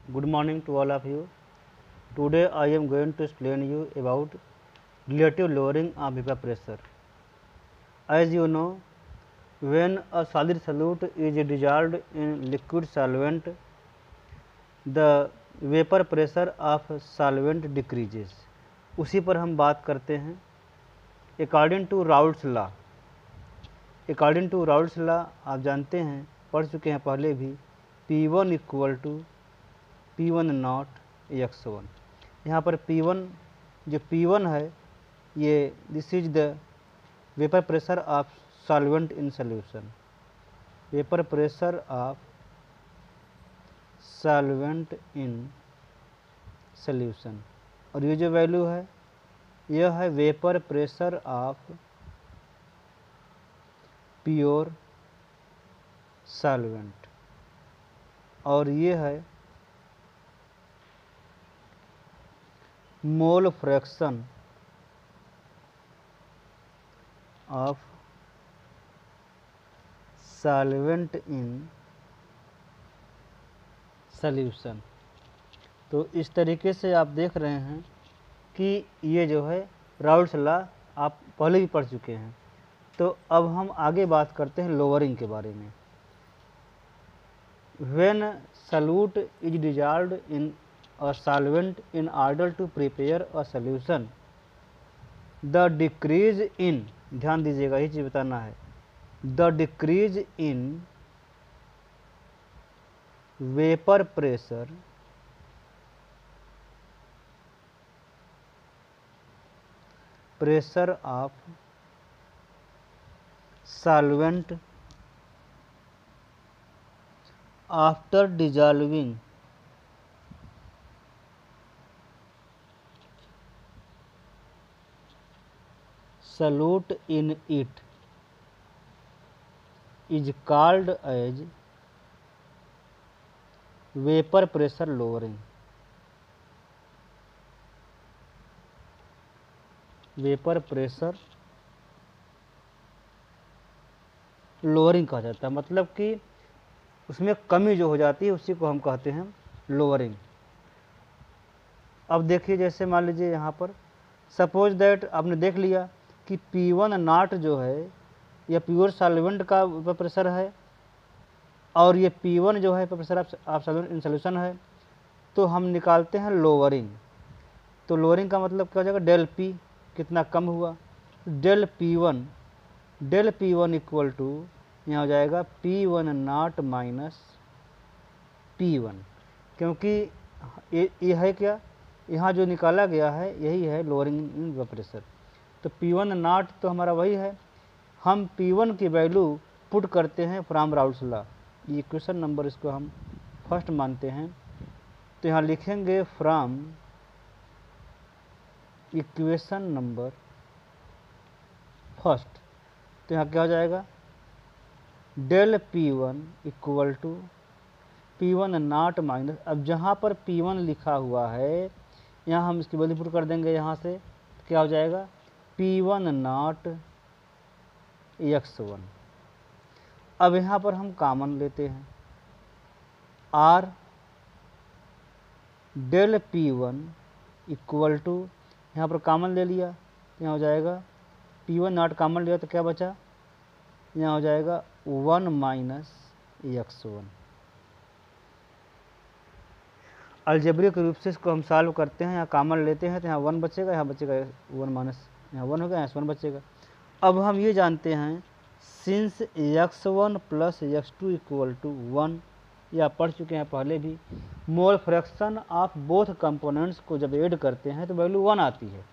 Good morning to all of you. Today I am going to explain you about relative lowering of vapor pressure. As you know, when a solid solute is dissolved in liquid solvent, the vapor pressure of solvent decreases. उसी पर हम बात करते हैं. According to Raoult's law, आप जानते हैं, पढ़ चुके हैं पहले भी, P1 equal to P1 not x1. यहाँ पर P1 जो P1 है, ये this is the vapour pressure of solvent in solution. Vapour pressure of solvent in solution. और ये जो वैल्यू है, यह है vapour pressure of pure solvent. और ये है mole fraction of solvent in solution. तो इस तरीके से आप देख रहे हैं कि ये जो है राउल्ट्स लॉ आप पहले भी पढ़ चुके हैं. तो अब हम आगे बात करते हैं लोअरिंग के बारे में. When solute is dissolved in a solvent in order to prepare a solution, the decrease in, ध्यान दीजिएगा, ये चीज बताना है, the decrease in vapor pressure of solvent after dissolving solute in it is called as vapor pressure lowering. Vapour pressure lowering कहा जाता है. मतलब कि उसमें कमी जो हो जाती है उसी को हम कहते हैं लोअरिंग. अब देखिए, जैसे मान लीजिए यहाँ पर सपोज दैट आपने देख लिया कि P1 नॉट जो है यह प्योर सॉल्वेंट का वेपर प्रेशर है और ये P1 जो है vapour pressure of solvent in solution है. तो हम निकालते हैं लोअरिंग. तो लोअरिंग का मतलब क्या हो जाएगा, डेल P कितना कम हुआ, डेल P1 इक्वल टू यहाँ हो जाएगा P1 नॉट माइनस P1. क्योंकि ये है क्या, यहाँ जो निकाला गया है यही है लोअरिंग इन वेपर प्रेशर. तो P1 नॉट तो हमारा वही है. हम P1 की वैल्यू पुट करते हैं फ्रॉम राउल्ट्स लॉ. ये इक्वेशन नंबर इसको हम फर्स्ट मानते हैं. तो यहाँ लिखेंगे फ्रॉम इक्वेशन नंबर फर्स्ट. तो यहाँ क्या हो जाएगा, del P1 equal to P1 not minus, अब जहाँ पर P1 लिखा हुआ है यहाँ हम इसकी वैल्यू पुट कर देंगे. यहाँ से क्या हो जाएगा, P1 नॉट x1. अब यहाँ पर हम कॉमन लेते हैं, R del P1 equal to, यहाँ पर कॉमन ले लिया तो यहाँ हो जाएगा P1 नॉट कॉमन लिया तो क्या बचा, यहाँ हो जाएगा 1 माइनस x1. अलजेब्रिक रूप से इसको हम सॉल्व करते हैं. यहाँ कॉमन लेते हैं तो यहाँ 1 बचेगा, यहाँ बचेगा 1 माइनस, यहाँ 1 होगा, यहाँ 1 बचेगा. अब हम ये जानते हैं since x1 plus x2 equal to 1, या पढ़ चुके हैं पहले भी, mole fraction of both components को जब ऐड करते हैं तो वैल्यू 1 आती है.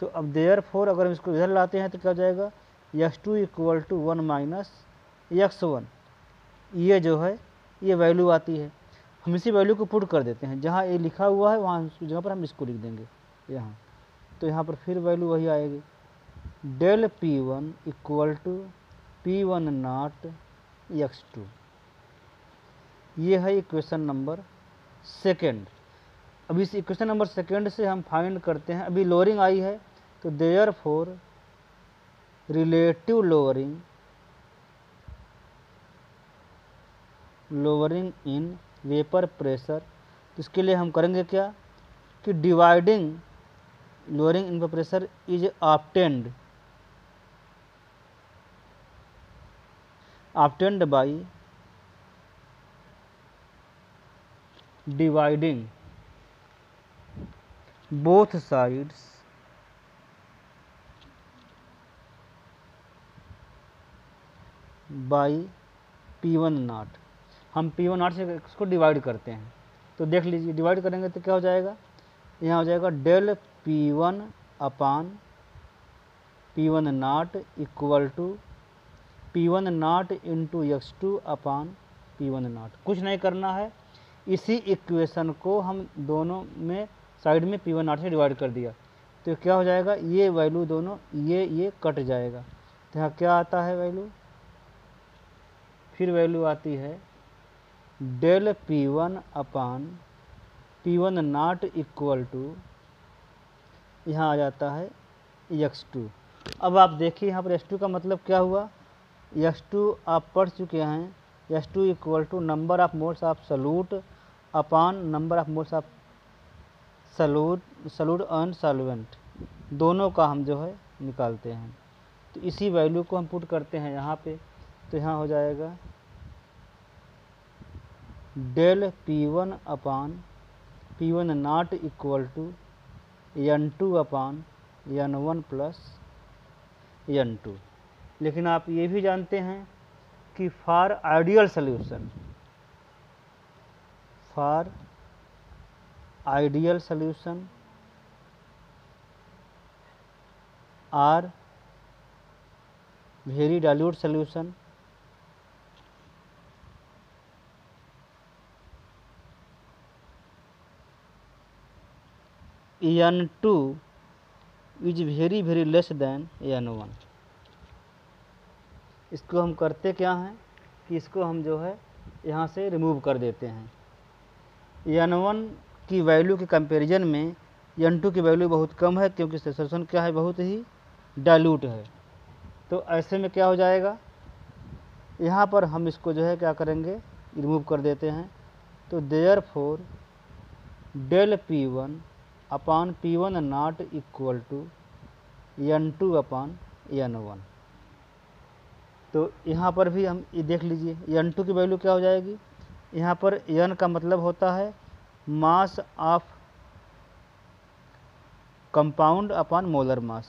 तो अब देयरफॉर अगर हम इसको इधर लाते हैं तो क्या हो जाएगा, x2 equal to 1 minus x1. ये जो है ये वैल्यू आती है. हम इसी वैल्यू को पुट कर देते हैं, जहाँ ये लिखा हुआ है वहाँ जगह पर हम इसको लिख देंगे यहाँ. तो यहाँ पर फिर वैल्यू वही आएगी, del P1 equal to P1 not x2. ये है इक्वेशन नंबर सेकेंड. अब इस इक्वेशन नंबर सेकेंड से हम फाइंड करते हैं, अभी लोअरिंग आई है तो therefore relative lowering in vapour pressure तो इसके लिए हम करेंगे क्या कि dividing lowering in pressure is obtained by dividing both sides by P1 not. हम P1 नॉट से इसको डिवाइड करते हैं, तो देख लीजिए डिवाइड करेंगे तो क्या हो जाएगा, यहाँ हो जाएगा del P1 upon P1 not equal to P1 not into x2 upon P1 not. कुछ नहीं करना है, इसी इक्वेशन को हम दोनों में साइड में P1 नॉट से डिवाइड कर दिया, तो क्या हो जाएगा, ये वैल्यू दोनों ये कट जाएगा, तो यहाँ क्या आता है वैल्यू, फिर वैल्यू आती है del P1 upon P1 not equal to, यहाँ आ जाता है x2। अब आप देखिए यहाँ पर x2 का मतलब क्या हुआ, x2 आप पढ़ चुके हैं, x2 equal to number of moles of solute upon number of moles of solute and solvent, दोनों का हम जो है निकालते हैं। तो इसी वैल्यू को हम पुट करते हैं यहाँ पे, तो यहाँ हो जाएगा del P1 upon P1 not equal to N2 upon N1 plus N2। लेकिन आप ये भी जानते हैं कि for ideal solution, or very dilute solution N2 is very less than N1। इसको हम करते क्या हैं कि इसको हम जो है यहाँ से रिमूव कर देते हैं। N1 की वैल्यू के कंपैरिजन में N2 की वैल्यू बहुत कम है, क्योंकि सॉल्यूशन क्या है, बहुत ही डाइल्यूट है। तो ऐसे में क्या हो जाएगा, यहाँ पर हम इसको जो है क्या करेंगे, रिमूव कर देते हैं। तो therefore del P1 upon P1 not equal to N2 upon N1। तो यहाँ पर भी हम ये देख लीजिए, N2 की वैल्यू क्या हो जाएगी, यहाँ पर N का मतलब होता है mass of compound upon molar mass,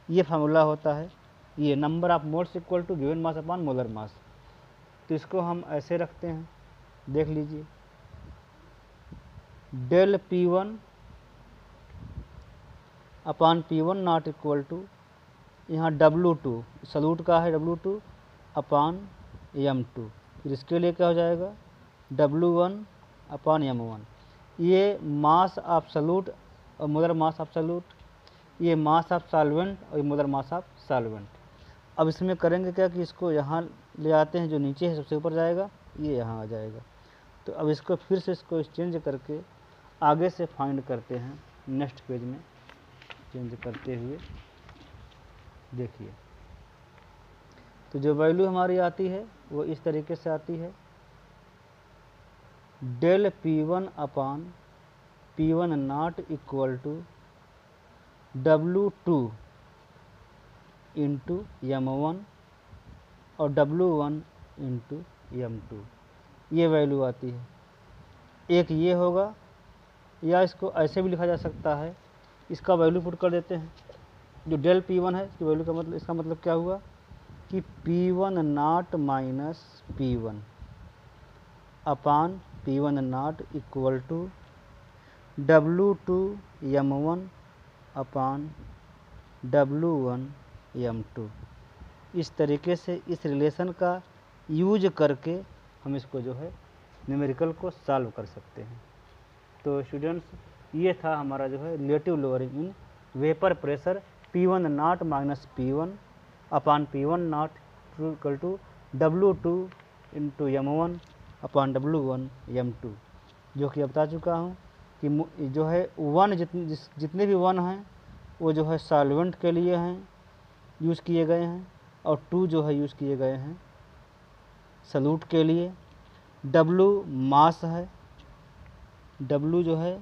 ये फार्मूला होता है, ये number of moles equal to given mass upon molar mass. तो इसको हम ऐसे रखते हैं, देख लीजिए del P1 upon P1 not equal to, यहाँ W2 सॉल्यूट का है, W2 अपान M2, फिर इसके लिए क्या हो जाएगा W1 अपान M1। ये मास ऑफ सॉल्यूट और मोलर मास ऑफ सॉल्यूट, ये मास ऑफ सॉल्वेंट और ये मोलर मास ऑफ सॉल्वेंट। अब इसमें करेंगे क्या कि इसको यहाँ ले आते हैं, जो नीचे है सबसे ऊपर जाएगा, ये यहाँ आ जाएगा। तो अब इसको फिर से इसको चेंज करके आगे से फाइंड करते हैं, नेक्स्ट पेज में चेंज करते हुए देखिए। तो जो वैल्यू हमारी आती है वो इस तरीके से आती है, del P1 upon P1 not equal to W2 into M1 और W1 इंटू M2, ये वैल्यू आती है। एक ये होगा, या इसको ऐसे भी लिखा जा सकता है, इसका वैल्यू पुट कर देते हैं, जो डेल P1 है इसकी वैल्यू का मतलब, इसका मतलब क्या हुआ कि P1 not minus P1 upon P1 not equal to W2 M1 upon W1 M2। इस तरीके से इस रिलेशन का यूज करके हम इसको जो है न्यूमेरिकल को सॉल्व कर सकते हैं। तो स्टूडेंट्स, ये था हमारा जो है relative lowering in vapour pressure P1 not minus P1 upon P1 not equal to W2 into M1 upon W1 M2, जो कि बता चुका हूँ कि जो है वन जितने भी वन हैं वो जो है सॉल्वेंट के लिए हैं, यूज़ किए गए हैं, और 2 जो है यूज़ किए गए हैं सॉल्यूट के लिए। W मास है, W जो है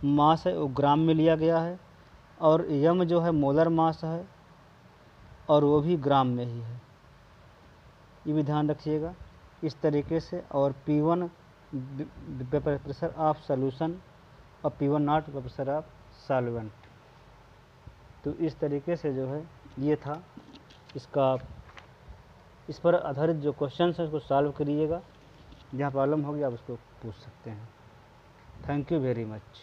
मास है वो ग्राम में लिया गया है, और m जो है मोलर मास है और वो भी ग्राम में ही है, ये भी ध्यान रखिएगा इस तरीके से। और P1 vapour pressure of solution और P1 not vapour pressure of solvent. तो इस तरीके से जो है ये था इसका, इस पर आधारित जो क्वेश्चन है उसको सॉल्व करिएगा, जहाँ प्रॉब्लम होगी आप उसको पूछ सकते हैं। Thank you very much.